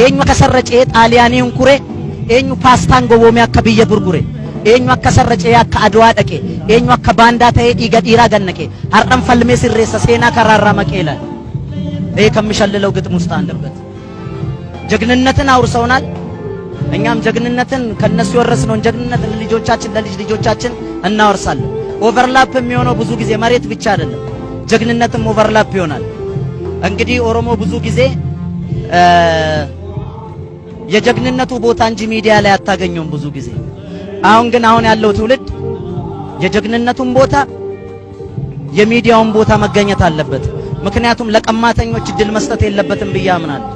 eenyu akka sarracee xaaliyaanii hunkure eenyu paastaan gowwoomee akka biyya gurgure eenyu akka sarracee akka adwaa dhaqe eenyu akka baandaa ta'ee dhiiga dhiiraa gannaqe har'an falmee sirreessa seenaa karaarraa maqeela ከምሸልለው ግጥም ውስጥ አንደበት ጀግንነትን አውርሰውናል። እኛም ጀግንነትን ከነሱ የወረስነውን ጀግንነትን ለልጆቻችን ለልጅ ልጆቻችን እናወርሳለን። ኦቨርላፕ የሚሆነው ብዙ ጊዜ መሬት ብቻ አይደለም፣ ጀግንነትም ኦቨርላፕ ይሆናል። እንግዲህ ኦሮሞ ብዙ ጊዜ የጀግንነቱ ቦታ እንጂ ሚዲያ ላይ አታገኙም ብዙ ጊዜ። አሁን ያለው ትውልድ የጀግንነቱን ቦታ የሚዲያውን ቦታ መገኘት አለበት። ምክንያቱም ለቀማተኞች ድል መስጠት የለበትም ብዬ አምናለሁ።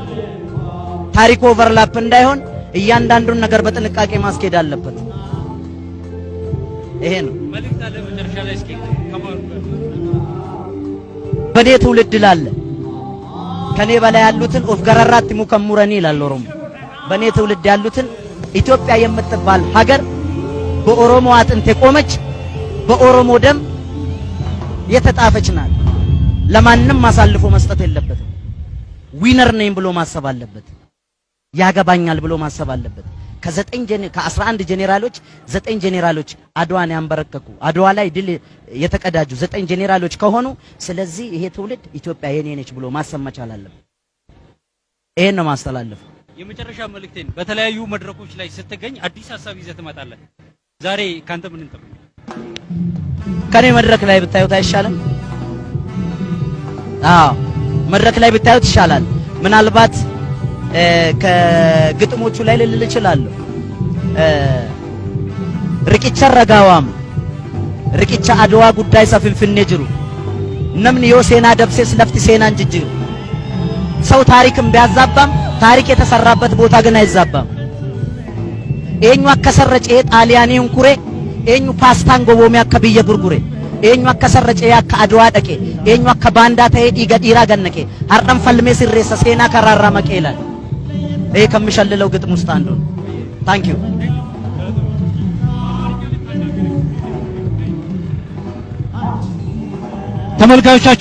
ታሪክ ኦቨርላፕ እንዳይሆን እያንዳንዱን ነገር በጥንቃቄ ማስኬድ አለበት። ይሄ ነው መልእክት አለ መጨረሻ ላይ እስኪ ከማሩ በኔ ትውልድ ላለ ከኔ በላይ ያሉትን ኦፍ ገረራት ሙከሙረኒ ይላል ኦሮሞ። በኔ ትውልድ ያሉትን ኢትዮጵያ የምትባል ሀገር በኦሮሞ አጥንት የቆመች በኦሮሞ ደም የተጣፈች ናት። ለማንም ማሳልፎ መስጠት የለበትም። ዊነር ነኝ ብሎ ማሰብ አለበት። ያገባኛል ብሎ ማሰብ አለበት። ከ11 ጄኔራሎች 9 ጄኔራሎች አድዋን ያንበረከኩ አድዋ ላይ ድል የተቀዳጁ 9 ጄኔራሎች ከሆኑ ስለዚህ ይሄ ትውልድ ኢትዮጵያ የኔ ነች ብሎ ማሰብ መቻል አለበት። ይሄን ነው ማስተላለፍ። የመጨረሻ መልእክቴን በተለያዩ መድረኮች ላይ ስትገኝ አዲስ ሐሳብ ይዘህ ትመጣለህ። ዛሬ ካንተ ምን እንጠብቅ? ከኔ መድረክ ላይ ብታዩት አይሻልም? መድረክ ላይ ብታዩት ይሻላል። ምናልባት ከግጥሞቹ ላይ ልል እችላለሁ። ርቂቻ ረጋዋም ርቂቻ አድዋ ጉዳይ ሰፍንፍኔ ጅሩ ነምን ዮሴና ደብሴስ ለፍት ሴና እንጅጅሩ ሰው ታሪክም ቢያዛባም ታሪክ የተሰራበት ቦታ ግን አይዛባም። ኤኙ አከሰረጨ ጣሊያኒ ሁንኩሬ ኤኙ ፓስታን ጎቦሜ አከብየ ጉርጉሬ ኤኙ አከሰረጨ ያከ አድዋ ደቄ ኤኙ አከ ባንዳ ተይ ዲጋ ዲራ ገነቄ har'an falme sirreessa seenaa karaarraa maqeelan ይሄ ከምሸልለው ግጥም ውስጥ አንዱ ነው። ታንክ ዩ ተመልካቾቻችን